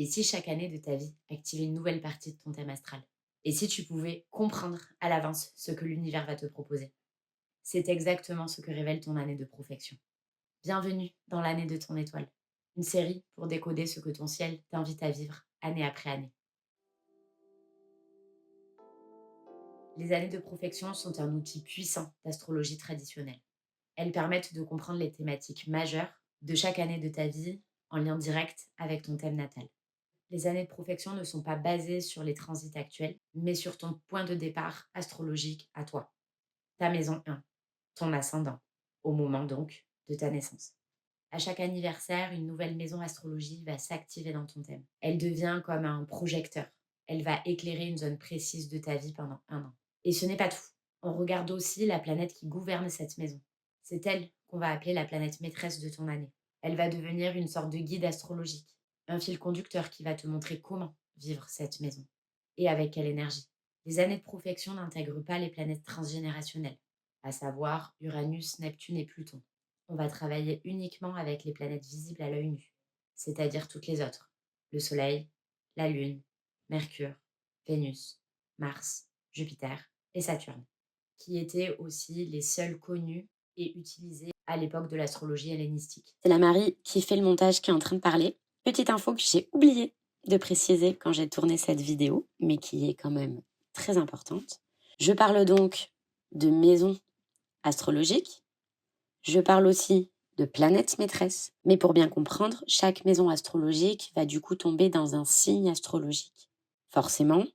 Et si chaque année de ta vie activait une nouvelle partie de ton thème astral? Et si tu pouvais comprendre à l'avance ce que l'univers va te proposer? C'est exactement ce que révèle ton année de profection. Bienvenue dans l'année de ton étoile, une série pour décoder ce que ton ciel t'invite à vivre année après année. Les années de profection sont un outil puissant d'astrologie traditionnelle. Elles permettent de comprendre les thématiques majeures de chaque année de ta vie en lien direct avec ton thème natal. Les années de profection ne sont pas basées sur les transits actuels, mais sur ton point de départ astrologique à toi, ta maison 1, ton ascendant, au moment donc de ta naissance. À chaque anniversaire, une nouvelle maison astrologie va s'activer dans ton thème. Elle devient comme un projecteur. Elle va éclairer une zone précise de ta vie pendant un an. Et ce n'est pas tout. On regarde aussi la planète qui gouverne cette maison. C'est elle qu'on va appeler la planète maîtresse de ton année. Elle va devenir une sorte de guide astrologique, un fil conducteur qui va te montrer comment vivre cette maison et avec quelle énergie. Les années de profection n'intègrent pas les planètes transgénérationnelles, à savoir Uranus, Neptune et Pluton. On va travailler uniquement avec les planètes visibles à l'œil nu, c'est-à-dire toutes les autres. Le Soleil, la Lune, Mercure, Vénus, Mars, Jupiter et Saturne, qui étaient aussi les seuls connus et utilisés à l'époque de l'astrologie hellénistique. C'est la Marie qui fait le montage qui est en train de parler. Petite info que j'ai oublié de préciser quand j'ai tourné cette vidéo, mais qui est quand même très importante. Je parle donc de maisons astrologiques. Je parle aussi de planètes maîtresses. Mais pour bien comprendre, chaque maison astrologique va du coup tomber dans un signe astrologique. Forcément,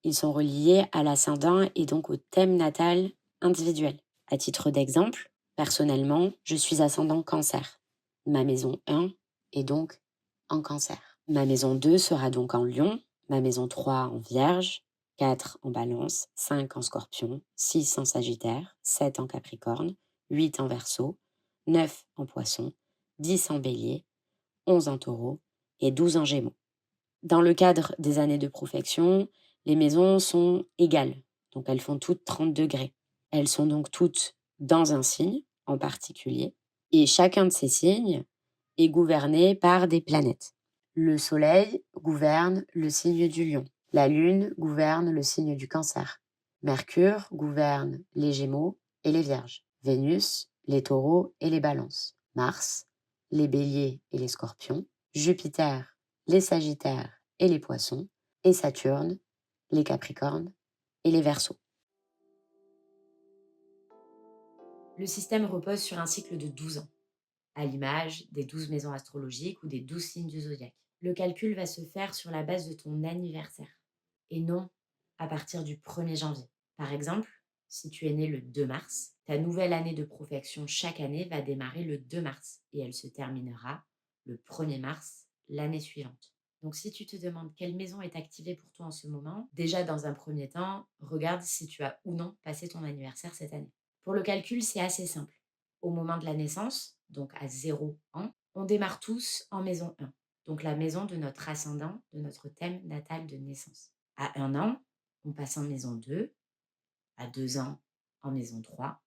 ils sont reliés à l'ascendant et donc au thème natal individuel. À titre d'exemple, personnellement, je suis ascendant Cancer. Ma maison 1 est donc en Cancer. Ma maison 2 sera donc en Lion, ma maison 3 en Vierge, 4 en Balance, 5 en Scorpion, 6 en Sagittaire, 7 en Capricorne, 8 en Verseau, 9 en Poisson, 10 en Bélier, 11 en Taureau et 12 en Gémeaux. Dans le cadre des années de profection, les maisons sont égales, donc elles font toutes 30 degrés. Elles sont donc toutes dans un signe en particulier, et chacun de ces signes est gouverné par des planètes. Le Soleil gouverne le signe du Lion, la Lune gouverne le signe du Cancer, Mercure gouverne les Gémeaux et les Vierges, Vénus les Taureaux et les Balances, Mars les Béliers et les Scorpions, Jupiter les Sagittaires et les Poissons, et Saturne, les Capricornes et les Verseaux. Le système repose sur un cycle de 12 ans, à l'image des 12 maisons astrologiques ou des 12 signes du zodiaque. Le calcul va se faire sur la base de ton anniversaire, et non à partir du 1er janvier. Par exemple, si tu es né le 2 mars, ta nouvelle année de profection chaque année va démarrer le 2 mars, et elle se terminera le 1er mars l'année suivante. Donc si tu te demandes quelle maison est activée pour toi en ce moment, déjà dans un premier temps, regarde si tu as ou non passé ton anniversaire cette année. Pour le calcul, c'est assez simple. Au moment de la naissance, donc à 0 ans, on démarre tous en maison 1, donc la maison de notre ascendant, de notre thème natal de naissance. À 1 an, on passe en maison 2, à 2 ans en maison 3,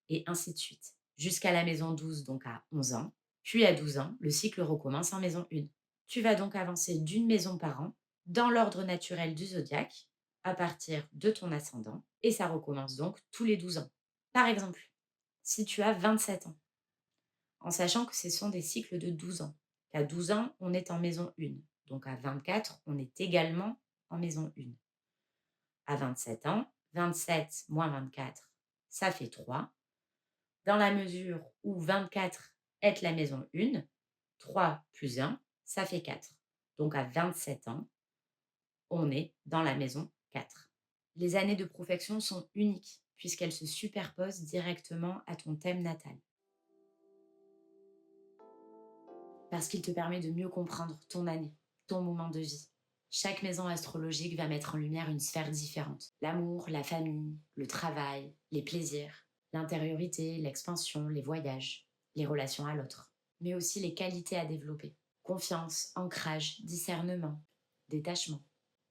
et ainsi de suite, jusqu'à la maison 12, donc à 11 ans, puis à 12 ans, le cycle recommence en maison 1. Tu vas donc avancer d'une maison par an, dans l'ordre naturel du zodiaque, à partir de ton ascendant, et ça recommence donc tous les 12 ans. Par exemple, si tu as 27 ans, en sachant que ce sont des cycles de 12 ans. À 12 ans, on est en maison 1. Donc à 24, on est également en maison 1. À 27 ans, 27 moins 24, ça fait 3. Dans la mesure où 24 est la maison 1, 3 plus 1, ça fait 4. Donc à 27 ans, on est dans la maison 4. Les années de profection sont uniques puisqu'elles se superposent directement à ton thème natal. Parce qu'il te permet de mieux comprendre ton année, ton moment de vie. Chaque maison astrologique va mettre en lumière une sphère différente. L'amour, la famille, le travail, les plaisirs, l'intériorité, l'expansion, les voyages, les relations à l'autre. Mais aussi les qualités à développer. Confiance, ancrage, discernement, détachement.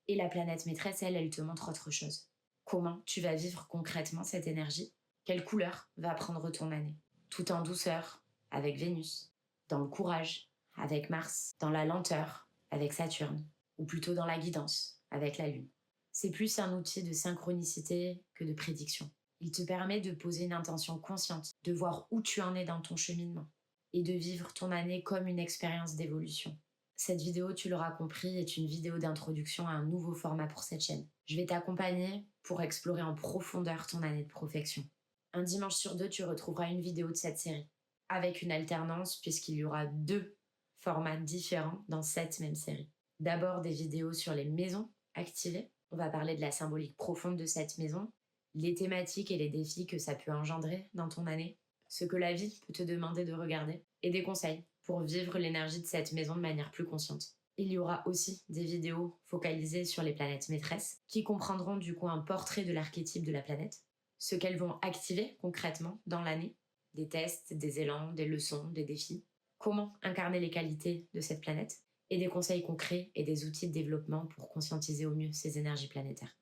Et la planète maîtresse, elle te montre autre chose. Comment tu vas vivre concrètement cette énergie? Quelle couleur va prendre ton année? Tout en douceur, avec Vénus. Dans le courage, avec Mars. Dans la lenteur, avec Saturne, ou plutôt dans la guidance, avec la Lune. C'est plus un outil de synchronicité que de prédiction. Il te permet de poser une intention consciente, de voir où tu en es dans ton cheminement, et de vivre ton année comme une expérience d'évolution. Cette vidéo, tu l'auras compris, est une vidéo d'introduction à un nouveau format pour cette chaîne. Je vais t'accompagner pour explorer en profondeur ton année de profection. Un dimanche sur deux, tu retrouveras une vidéo de cette série, avec une alternance puisqu'il y aura 2 formats différents dans cette même série. D'abord des vidéos sur les maisons activées. On va parler de la symbolique profonde de cette maison, les thématiques et les défis que ça peut engendrer dans ton année, ce que la vie peut te demander de regarder, et des conseils pour vivre l'énergie de cette maison de manière plus consciente. Il y aura aussi des vidéos focalisées sur les planètes maîtresses, qui comprendront du coup un portrait de l'archétype de la planète, ce qu'elles vont activer concrètement dans l'année, des tests, des élans, des leçons, des défis, comment incarner les qualités de cette planète, et des conseils concrets et des outils de développement pour conscientiser au mieux ces énergies planétaires.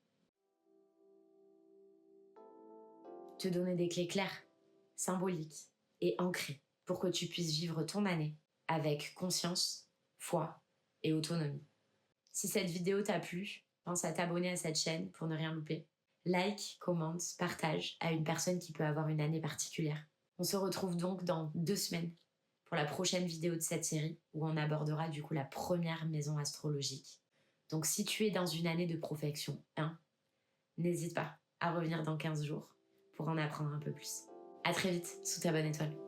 Te donner des clés claires, symboliques et ancrées pour que tu puisses vivre ton année avec conscience, foi et autonomie. Si cette vidéo t'a plu, pense à t'abonner à cette chaîne pour ne rien louper. Like, commente, partage à une personne qui peut avoir une année particulière. On se retrouve donc dans 2 semaines pour la prochaine vidéo de cette série où on abordera du coup la première maison astrologique. Donc si tu es dans une année de profection 1, n'hésite pas à revenir dans 15 jours pour en apprendre un peu plus. À très vite sous ta bonne étoile.